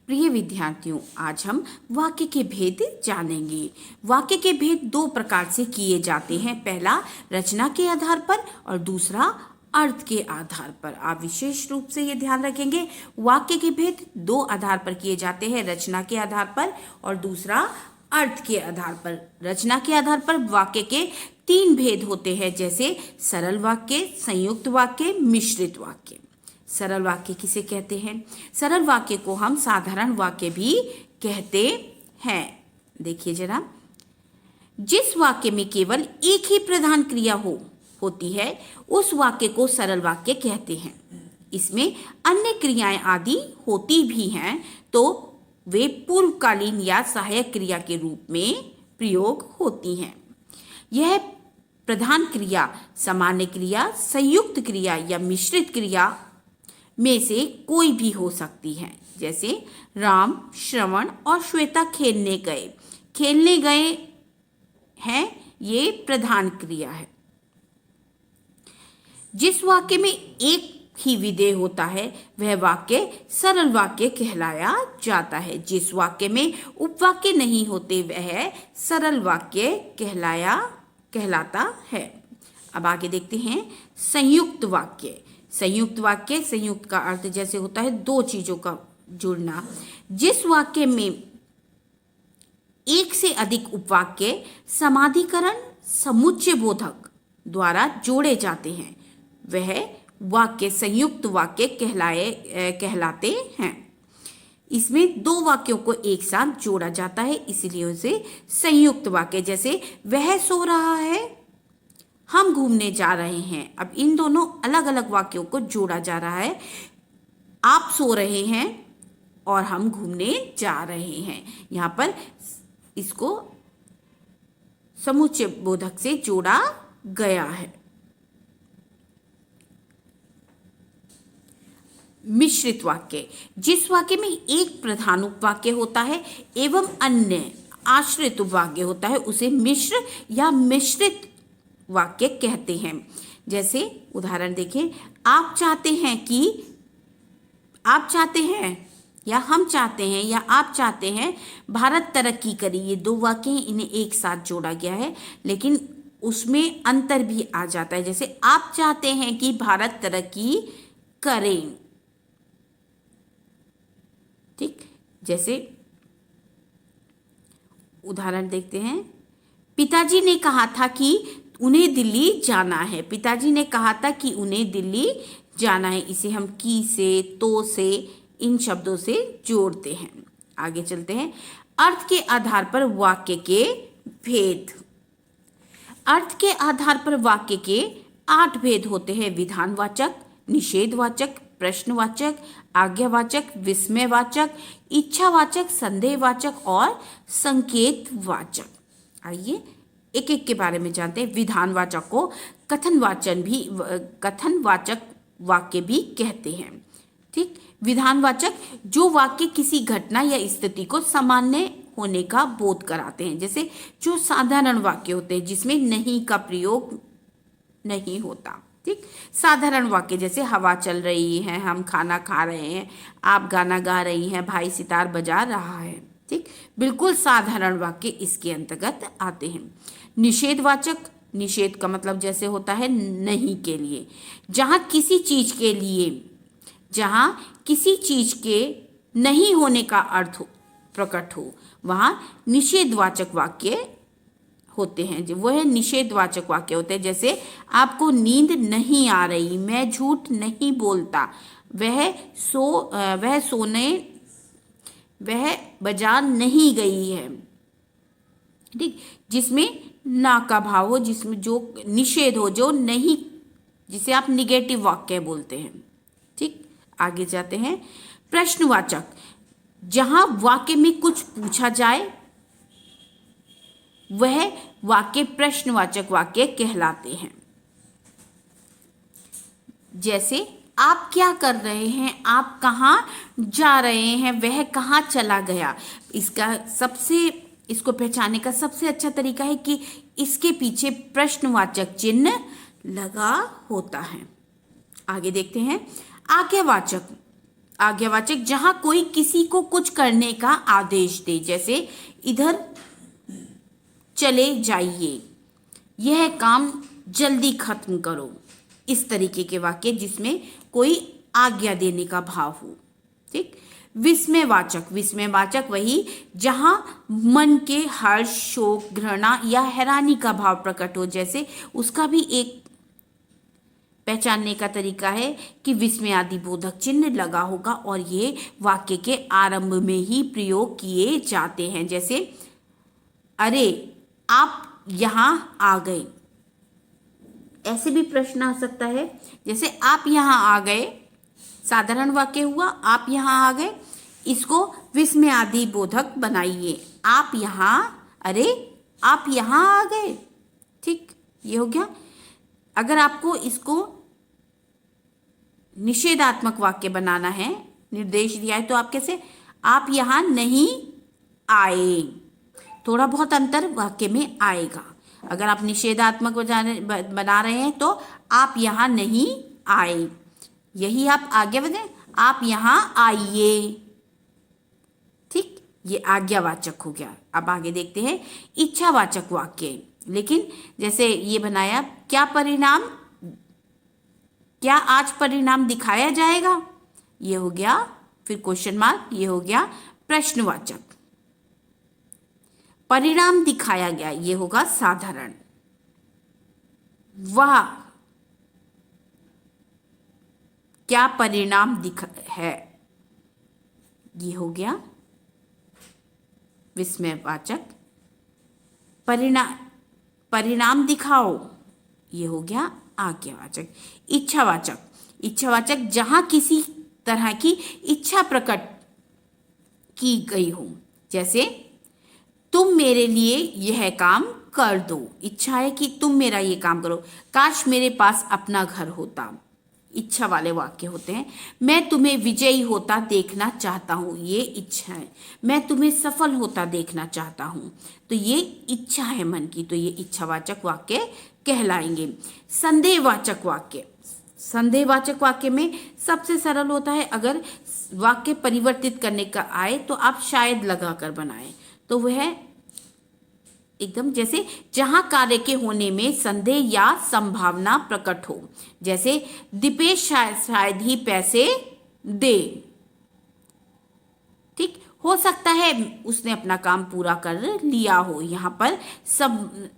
प्रिय विद्यार्थियों, आज हम वाक्य के भेद जानेंगे। वाक्य के भेद दो प्रकार से किए जाते हैं। पहला रचना के आधार पर और दूसरा अर्थ के आधार पर। आप विशेष रूप से ये ध्यान रखेंगे, वाक्य के भेद दो आधार पर किए जाते हैं, रचना के आधार पर और दूसरा अर्थ के आधार पर। रचना के आधार पर वाक्य के तीन भेद होते हैं, जैसे सरल वाक्य, संयुक्त वाक्य, मिश्रित वाक्य। सरल वाक्य किसे कहते हैं? सरल वाक्य को हम साधारण वाक्य भी कहते हैं। देखिए जरा, जिस वाक्य में केवल एक ही प्रधान क्रिया होती है उस वाक्य को सरल वाक्य कहते हैं। इसमें अन्य क्रियाएं आदि होती भी हैं तो वे पूर्वकालीन या सहायक क्रिया के रूप में प्रयोग होती हैं। यह प्रधान क्रिया, सामान्य क्रिया, संयुक्त क्रिया या मिश्रित क्रिया में से कोई भी हो सकती है। जैसे राम, श्रवण और श्वेता खेलने गए हैं, ये प्रधान क्रिया है। जिस वाक्य में एक ही विधेय होता है वह वाक्य सरल वाक्य कहलाया जाता है। जिस वाक्य में उपवाक्य नहीं होते वह सरल वाक्य कहलाता है। अब आगे देखते हैं संयुक्त वाक्य। संयुक्त वाक्य, संयुक्त का अर्थ जैसे होता है दो चीजों का जुड़ना। जिस वाक्य में एक से अधिक उपवाक्य समाधिकरण समुच्चय बोधक द्वारा जोड़े जाते हैं वह वाक्य संयुक्त वाक्य कहलाते हैं। इसमें दो वाक्यों को एक साथ जोड़ा जाता है, इसलिए उसे संयुक्त वाक्य। जैसे वह सो रहा है, हम घूमने जा रहे हैं। अब इन दोनों अलग अलग वाक्यों को जोड़ा जा रहा है। आप सो रहे हैं और हम घूमने जा रहे हैं। यहाँ पर इसको समुच्चय बोधक से जोड़ा गया है। मिश्रित वाक्य, जिस वाक्य में एक प्रधान उपवाक्य होता है एवं अन्य आश्रित उपवाक्य होता है उसे मिश्र या मिश्रित वाक्य कहते हैं। जैसे उदाहरण देखें, आप चाहते हैं या हम चाहते हैं या आप चाहते हैं भारत तरक्की करे। ये दो वाक्य हैं, इन्हें एक साथ जोड़ा गया है लेकिन उसमें अंतर भी आ जाता है। जैसे आप चाहते हैं कि भारत तरक्की करे, ठीक। जैसे उदाहरण देखते हैं, पिताजी ने कहा था कि उन्हें दिल्ली जाना है। पिताजी ने कहा था कि उन्हें दिल्ली जाना है। इसे हम की से, तो से, इन शब्दों से जोड़ते हैं। आगे चलते हैं। अर्थ के आधार पर वाक्य के भेद। अर्थ के आधार पर वाक्य के 8 भेद होते हैं। विधानवाचक, निषेधवाचक, प्रश्नवाचक, आज्ञावाचक, विस्मयवाचक, इच्छावाचक, संदेहवाचक और संकेतवाचक। आइए एक एक के बारे में जानते हैं। विधानवाचक को कथनवाचक वाक्य भी कहते हैं, ठीक। विधानवाचक जो वाक्य किसी घटना या स्थिति को सामान्य होने का बोध कराते हैं। जैसे जो साधारण वाक्य होते हैं जिसमें नहीं का प्रयोग नहीं होता, ठीक। साधारण वाक्य जैसे हवा चल रही है, हम खाना खा रहे हैं, आप गाना गा रही हैं, भाई सितार बजा रहा है, ठीक। बिल्कुल साधारण वाक्य इसके अंतर्गत आते हैं। निषेधवाचक, निषेध का मतलब जैसे होता है नहीं के लिए। जहाँ किसी चीज के नहीं होने का अर्थ प्रकट हो वहाँ निषेधवाचक वाक्य होते हैं। जो वह निषेधवाचक वाक्य होते हैं। जैसे आपको नींद नहीं आ रही, मैं झूठ नहीं बोलता, वह बाजार नहीं गई है, ठीक। जिसमें ना का भाव हो, जिसमें जो निषेध हो, जो नहीं, जिसे आप निगेटिव वाक्य बोलते हैं, ठीक। आगे जाते हैं। प्रश्नवाचक, जहां वाक्य में कुछ पूछा जाए वह वाक्य प्रश्नवाचक वाक्य कहलाते हैं। जैसे आप क्या कर रहे हैं, आप कहाँ जा रहे हैं, वह कहाँ चला गया। इसको पहचानने का सबसे अच्छा तरीका है कि इसके पीछे प्रश्नवाचक चिन्ह लगा होता है। आगे देखते हैं। आज्ञावाचक, आज्ञावाचक जहां कोई किसी को कुछ करने का आदेश दे, जैसे इधर चले जाइए, यह काम जल्दी खत्म करो। इस तरीके के वाक्य जिसमें कोई आज्ञा देने का भाव हो। ठीक। विस्मयवाचक, विस्मयवाचक वही जहां मन के हर्ष, शोक, घृणा या हैरानी का भाव प्रकट हो, जैसे उसका भी एक पहचानने का तरीका है कि विस्मय आदि बोधक चिन्ह लगा होगा और ये वाक्य के आरंभ में ही प्रयोग किए जाते हैं। जैसे अरे आप यहाँ आ गए, ऐसे भी प्रश्न आ सकता है। जैसे आप यहाँ आ गए, साधारण वाक्य हुआ, आप यहाँ आ गए, इसको विस्मय आदि बोधक बनाइए। आप यहाँ, अरे आप यहाँ आ गए। ठीक, ये हो गया। अगर आपको इसको निषेधात्मक वाक्य बनाना है, निर्देश दिया है, तो आप कैसे, आप यहाँ नहीं आए। थोड़ा बहुत अंतर वाक्य में आएगा। अगर आप निषेधात्मक बना रहे हैं तो आप यहाँ नहीं आए, यही आप आगे बढ़े, आप यहाँ आइए। ठीक, ये आज्ञावाचक हो गया। अब आगे देखते हैं इच्छावाचक वाक्य। लेकिन जैसे ये बनाया, क्या आज परिणाम दिखाया जाएगा, ये हो गया। फिर क्वेश्चन मार्क, ये हो गया प्रश्नवाचक। परिणाम दिखाया गया, ये होगा साधारण। वह क्या परिणाम है, ये हो गया विस्मयवाचक। परिणाम दिखाओ, ये हो गया आज्ञावाचक। इच्छावाचक, इच्छावाचक जहां किसी तरह की इच्छा प्रकट की गई हो, जैसे तुम मेरे लिए यह काम कर दो। इच्छा है कि तुम मेरा ये काम करो। काश मेरे पास अपना घर होता, इच्छा वाले वाक्य होते हैं। मैं तुम्हें विजयी होता देखना चाहता हूँ, ये इच्छा है। मैं तुम्हें सफल होता देखना चाहता हूँ, तो ये इच्छा है मन की, तो ये इच्छावाचक वाक्य कहलाएंगे। संदेहवाचक वाक्य, संदेहवाचक वाक्य में सबसे सरल होता है, अगर वाक्य परिवर्तित करने का आए तो आप शायद लगाकर बनाएं, तो वह एकदम जैसे जहां कार्य के होने में संदेह या संभावना प्रकट हो, जैसे दीपेश शायद ही पैसे दे। ठीक, हो सकता है उसने अपना काम पूरा कर लिया हो, यहाँ पर सब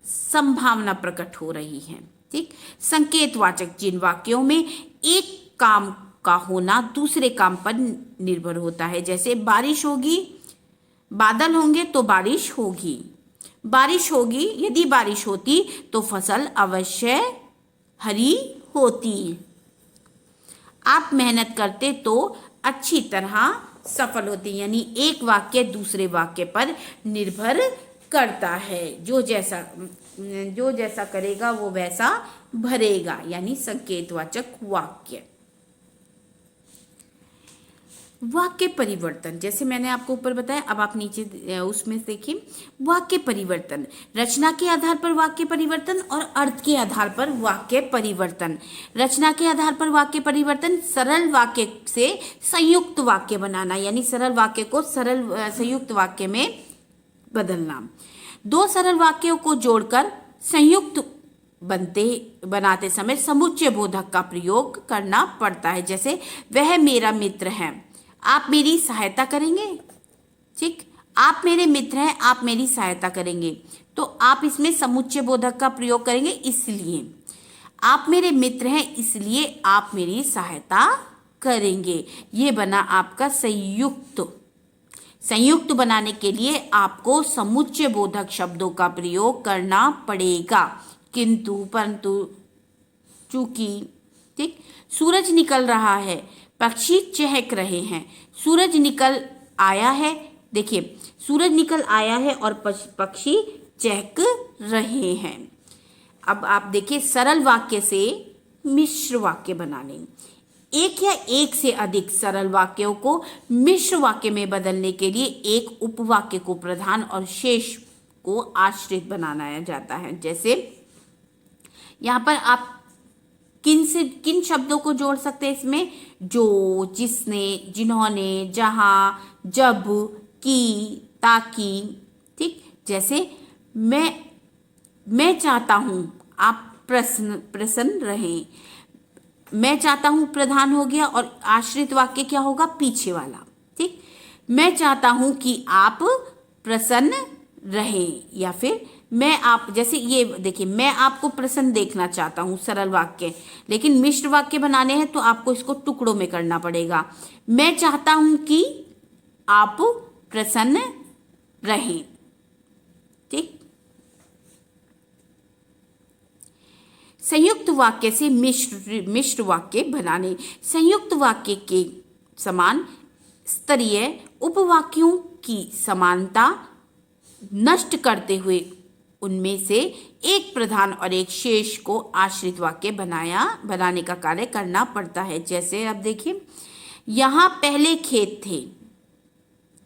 संभावना प्रकट हो रही है। ठीक, संकेतवाचक, जिन वाक्यों में एक काम का होना दूसरे काम पर निर्भर होता है, जैसे बारिश होगी, बादल होंगे तो बारिश होगी। बारिश होगी, यदि बारिश होती तो फसल अवश्य हरी होती। आप मेहनत करते तो अच्छी तरह सफल होती। यानी एक वाक्य दूसरे वाक्य पर निर्भर करता है, जो जैसा करेगा वो वैसा भरेगा, यानी संकेतवाचक वाक्य। वाक्य परिवर्तन, जैसे मैंने आपको ऊपर बताया, अब आप नीचे उसमें देखिए वाक्य परिवर्तन। रचना के आधार पर वाक्य परिवर्तन और अर्थ के आधार पर वाक्य परिवर्तन। रचना के आधार पर वाक्य परिवर्तन, सरल वाक्य से संयुक्त वाक्य बनाना, यानी सरल वाक्य को सरल संयुक्त वाक्य में बदलना। दो सरल वाक्यों को जोड़कर संयुक्त बनाते समय समुच्चय बोधक का प्रयोग करना पड़ता है, जैसे वह मेरा मित्र है, आप मेरी सहायता करेंगे। ठीक, आप मेरे मित्र हैं, आप मेरी सहायता करेंगे, तो आप इसमें समुच्चय बोधक का प्रयोग करेंगे। इसलिए आप मेरे मित्र हैं, इसलिए आप मेरी सहायता करेंगे। ये बना आपका संयुक्त। संयुक्त बनाने के लिए आपको समुच्चय बोधक शब्दों का प्रयोग करना पड़ेगा, किंतु परंतु चूंकि। ठीक, सूरज निकल रहा है, पक्षी चहक रहे हैं। सूरज निकल आया है, देखिए सूरज निकल आया है और पक्षी चहक रहे हैं। अब आप देखिए सरल वाक्य से मिश्र वाक्य बनाने, एक या एक से अधिक सरल वाक्यों को मिश्र वाक्य में बदलने के लिए एक उपवाक्य को प्रधान और शेष को आश्रित बनाया जाता है। जैसे यहाँ पर आप किन शब्दों को जोड़ सकते हैं इसमें? जो, जिसने, जिन्होंने, जहाँ, जब, की, ताकि। ठीक, जैसे मैं चाहता हूं आप प्रसन्न रहें। मैं चाहता हूं प्रधान हो गया और आश्रित वाक्य क्या होगा? पीछे वाला। ठीक, मैं चाहता हूं कि आप प्रसन्न रहें, या फिर मैं आप, जैसे ये देखिए, मैं आपको प्रसन्न देखना चाहता हूं, सरल वाक्य। लेकिन मिश्र वाक्य बनाने हैं तो आपको इसको टुकड़ों में करना पड़ेगा। मैं चाहता हूं कि आप प्रसन्न रहें। ठीक, संयुक्त वाक्य से मिश्र वाक्य बनाने। संयुक्त वाक्य के समान स्तरीय उपवाक्यों की समानता नष्ट करते हुए उनमें से एक प्रधान और एक शेष को आश्रित वाक्य बनाने का कार्य करना पड़ता है। जैसे अब देखिए, यहाँ पहले खेत थे,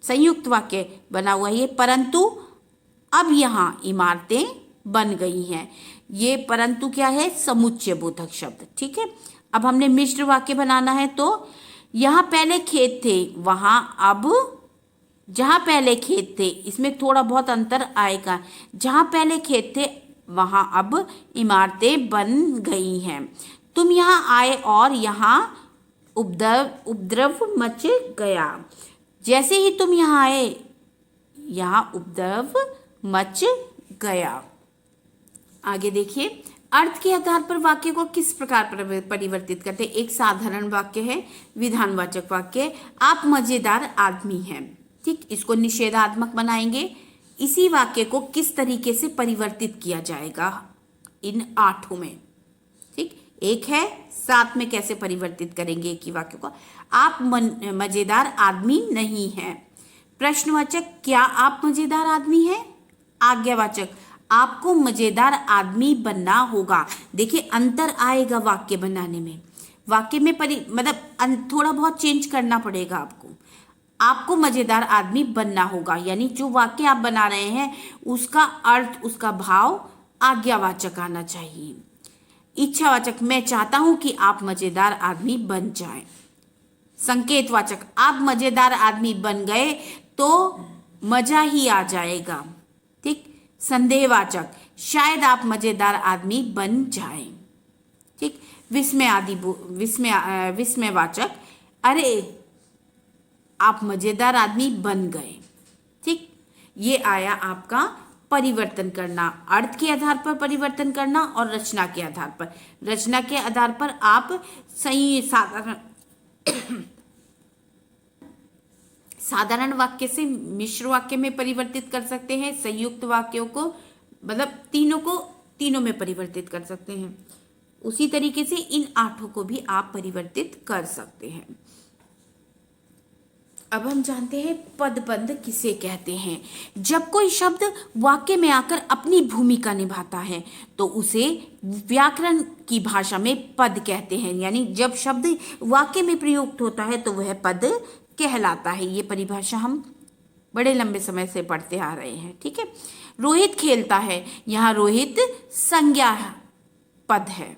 संयुक्त वाक्य बना हुआ है ये, परंतु अब यहाँ इमारतें बन गई हैं। ये परंतु क्या है? समुच्चय बोधक शब्द। ठीक है, अब हमने मिश्र वाक्य बनाना है तो यहाँ पहले खेत थे, वहां अब, जहां पहले खेत थे, इसमें थोड़ा बहुत अंतर आएगा। जहां पहले खेत थे वहां अब इमारतें बन गई हैं। तुम यहाँ आए और यहाँ उपद्रव मच गया। जैसे ही तुम यहाँ आए, यहाँ उपद्रव मच गया। आगे देखिए, अर्थ के आधार पर वाक्य को किस प्रकार परिवर्तित करते हैं? एक साधारण वाक्य है, विधानवाचक वाक्य, आप मजेदार आदमी हैं। ठीक, इसको निषेधात्मक बनाएंगे। इसी वाक्य को किस तरीके से परिवर्तित किया जाएगा इन 8 में? ठीक, एक है, 7 में कैसे परिवर्तित करेंगे एक ही वाक्य को? आप मजेदार आदमी नहीं हैं। प्रश्नवाचक, क्या आप मजेदार आदमी हैं? आज्ञावाचक, आपको मजेदार आदमी बनना होगा। देखिए, अंतर आएगा वाक्य बनाने में। वाक्य में मतलब थोड़ा बहुत चेंज करना पड़ेगा आपको। आपको मजेदार आदमी बनना होगा, यानी जो वाक्य आप बना रहे हैं उसका अर्थ, उसका भाव आज्ञावाचक आना चाहिए। इच्छावाचक, मैं चाहता हूं कि आप मजेदार आदमी बन जाएं। संकेतवाचक, आप मजेदार आदमी बन गए तो मजा ही आ जाएगा। ठीक, संदेहवाचक, शायद आप मजेदार आदमी बन जाएं। ठीक, विस्मयवाचक, अरे आप मजेदार आदमी बन गए। ठीक, ये आया आपका परिवर्तन करना, अर्थ के आधार पर परिवर्तन करना और रचना के आधार पर। रचना के आधार पर आप सही साधारण वाक्य से मिश्र वाक्य में परिवर्तित कर सकते हैं। संयुक्त वाक्यों को, मतलब तीनों में परिवर्तित कर सकते हैं। उसी तरीके से इन 8 को भी आप परिवर्तित कर सकते हैं। अब हम जानते हैं पदबंध किसे कहते हैं। जब कोई शब्द वाक्य में आकर अपनी भूमिका निभाता है तो उसे व्याकरण की भाषा में पद कहते हैं। यानी जब शब्द वाक्य में प्रयुक्त होता है तो वह पद कहलाता है। ये परिभाषा हम बड़े लंबे समय से पढ़ते आ रहे हैं। ठीक है, रोहित खेलता है, यहाँ रोहित संज्ञा पद है।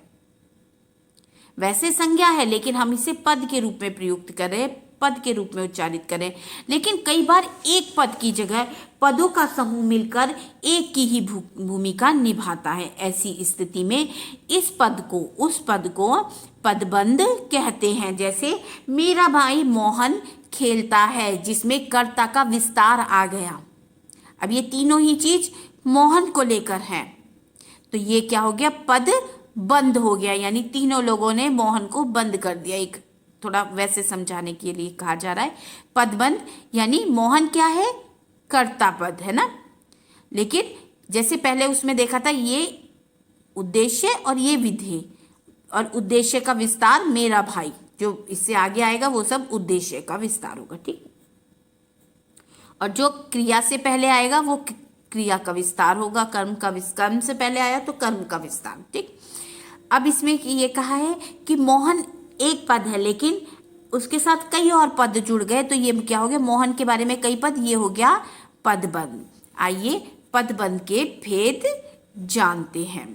वैसे संज्ञा है लेकिन हम इसे पद के रूप में प्रयुक्त करें, पद के रूप में उच्चारित करें। लेकिन कई बार एक पद की जगह पदों का समूह मिलकर एक की ही भूमिका निभाता है। ऐसी स्थिति में उस पद को पदबंध कहते हैं। जैसे मेरा भाई मोहन खेलता है, जिसमें कर्ता का विस्तार आ गया। अब ये तीनों ही चीज मोहन को लेकर है तो ये क्या हो गया? पद बंद हो गया, यानी तीनों लोगों ने मोहन को बंद कर दिया। एक थोड़ा वैसे समझाने के लिए कहा जा रहा है पदबंध, यानी मोहन क्या है? कर्ता पद है ना। लेकिन जैसे पहले उसमें देखा था, ये उद्देश्य और ये विधेय, और उद्देश्य का विस्तार मेरा भाई, जो इससे आगे आएगा वो सब उद्देश्य का विस्तार होगा। ठीक, और जो क्रिया से पहले आएगा वो क्रिया का विस्तार होगा। कर्म से पहले आया तो कर्म का विस्तार। ठीक, अब इसमें ये कहा है कि मोहन एक पद है लेकिन उसके साथ कई और पद जुड़ गए तो ये क्या हो गया? मोहन के बारे में कई पद, ये हो गया पदबंध। आइए पदबंध के भेद जानते हैं।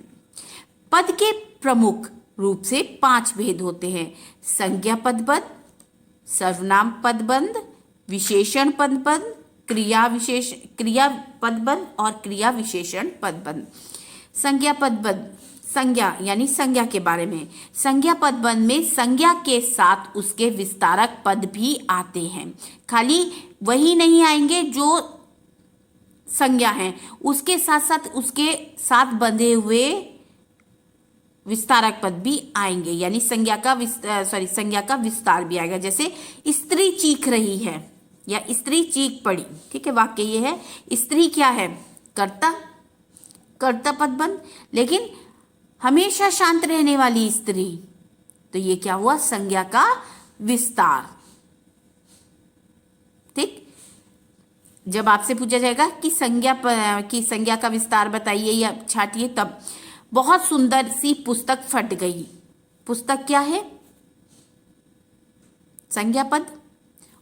पद के प्रमुख रूप से 5 भेद होते हैं। संज्ञा पदबंध, सर्वनाम पदबंध, विशेषण पदबंध, क्रिया पदबंध और क्रिया विशेषण पदबंध। संज्ञा पदबंध, संज्ञा यानी संज्ञा के बारे में। संज्ञा पदबंध में संज्ञा के साथ उसके विस्तारक पद भी आते हैं। खाली वही नहीं आएंगे जो संज्ञा हैं, उसके साथ साथ उसके साथ बंधे हुए विस्तारक पद भी आएंगे, यानी संज्ञा का विस्तार भी आएगा। जैसे स्त्री चीख रही है या स्त्री चीख पड़ी, ठीक है, वाक्य ये है। स्त्री क्या है? कर्ता पदबंध, लेकिन हमेशा शांत रहने वाली स्त्री, तो ये क्या हुआ? संज्ञा का विस्तार। ठीक, जब आपसे पूछा जाएगा कि संज्ञा का विस्तार बताइए या छाटिए, तब बहुत सुंदर सी पुस्तक फट गई। पुस्तक क्या है? संज्ञा पद,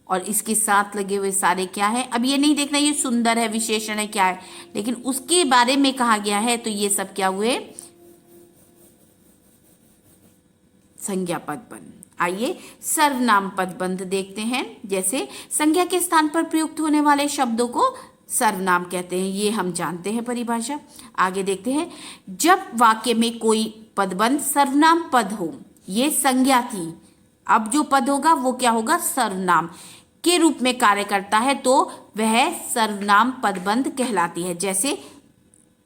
और इसके साथ लगे हुए सारे क्या है? अब ये नहीं देखना ये सुंदर है, विशेषण है, क्या है, लेकिन उसके बारे में कहा गया है, तो ये सब क्या हुए? संज्ञा पदबंध। आइए सर्वनाम पदबंध देखते हैं। जैसे संज्ञा के स्थान पर प्रयुक्त होने वाले शब्दों को सर्वनाम कहते हैं, ये हम जानते हैं परिभाषा। आगे देखते हैं, जब वाक्य में कोई पदबंध सर्वनाम पद हो, ये संज्ञा थी, अब जो पद होगा वो क्या होगा? सर्वनाम के रूप में कार्य करता है, तो वह सर्वनाम पदबंध कहलाती है। जैसे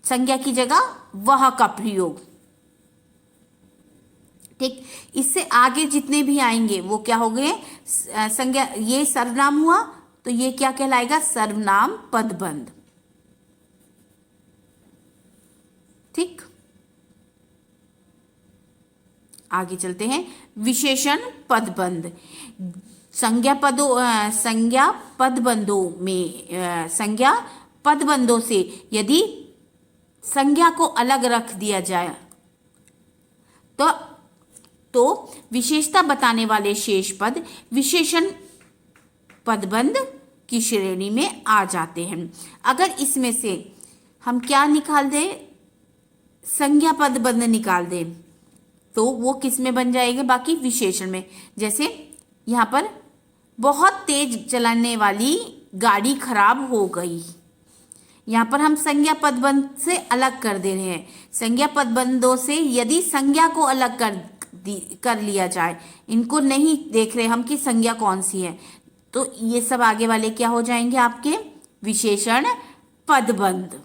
संज्ञा की जगह वह का प्रयोग, ठीक। इससे आगे जितने भी आएंगे वो क्या हो गए? संज्ञा, ये सर्वनाम हुआ, तो ये क्या कहलाएगा? सर्वनाम पदबंध, ठीक। आगे चलते हैं, विशेषण पदबंध। संज्ञा पदबंधों से यदि संज्ञा को अलग रख दिया जाए तो विशेषता बताने वाले शेष पद विशेषण पदबंध की श्रेणी में आ जाते हैं। अगर इसमें से हम क्या निकाल दें? संज्ञा पदबंध निकाल दें, तो वो किस में बन जाएगा? बाकी विशेषण में। जैसे यहाँ पर बहुत तेज चलाने वाली गाड़ी खराब हो गई, यहाँ पर हम संज्ञा पदबंध से अलग कर दे रहे हैं। संज्ञा पदबंधों से यदि संज्ञा को अलग कर लिया जाए, इनको नहीं देख रहे हम कि संज्ञा कौन सी है, तो ये सब आगे वाले क्या हो जाएंगे? आपके विशेषण पदबंध।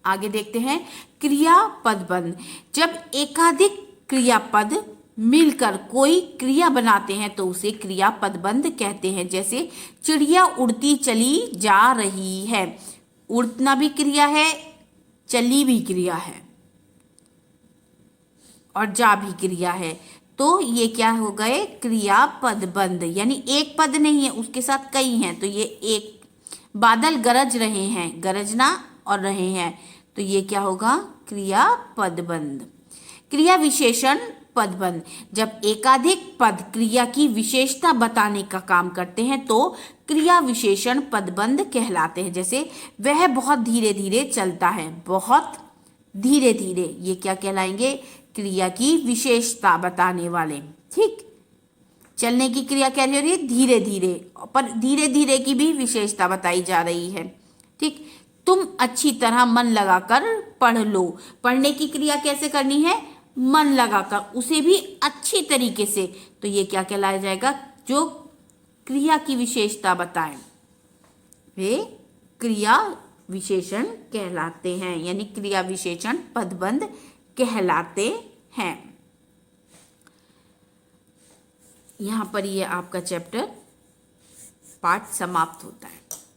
आगे देखते हैं, क्रिया पदबंध। जब एकाधिक क्रियापद मिलकर कोई क्रिया बनाते हैं तो उसे क्रिया पदबंध कहते हैं। जैसे चिड़िया उड़ती चली जा रही है, उड़ना भी क्रिया है, चली भी क्रिया है और जा भी क्रिया है, तो ये क्या हो गए? क्रिया पदबंध। यानी एक पद नहीं है, उसके साथ कई हैं, तो ये एक। बादल गरज रहे हैं, गरजना और रहे हैं, तो ये क्या होगा? क्रिया पदबंध। क्रिया विशेषण पदबंध। जब एकाधिक पद क्रिया की विशेषता बताने का काम करते हैं तो क्रिया विशेषण पदबंध कहलाते हैं। जैसे वह बहुत धीरे धीरे चलता है, बहुत धीरे धीरे, ये क्या कहलाएंगे? क्रिया की विशेषता बताने वाले, ठीक। चलने की क्रिया क्या हो रही है? धीरे धीरे, पर धीरे धीरे की भी विशेषता बताई जा रही है, ठीक। तुम अच्छी तरह मन लगाकर पढ़ लो, पढ़ने की क्रिया कैसे करनी है? मन लगाकर, उसे भी अच्छी तरीके से, तो ये क्या कहलाया जाएगा? जो क्रिया की विशेषता बताएं वे क्रिया विशेषण कहलाते हैं, यानी क्रिया विशेषण पदबंध कहलाते हैं। यहाँ पर ये आपका चैप्टर पाठ समाप्त होता है।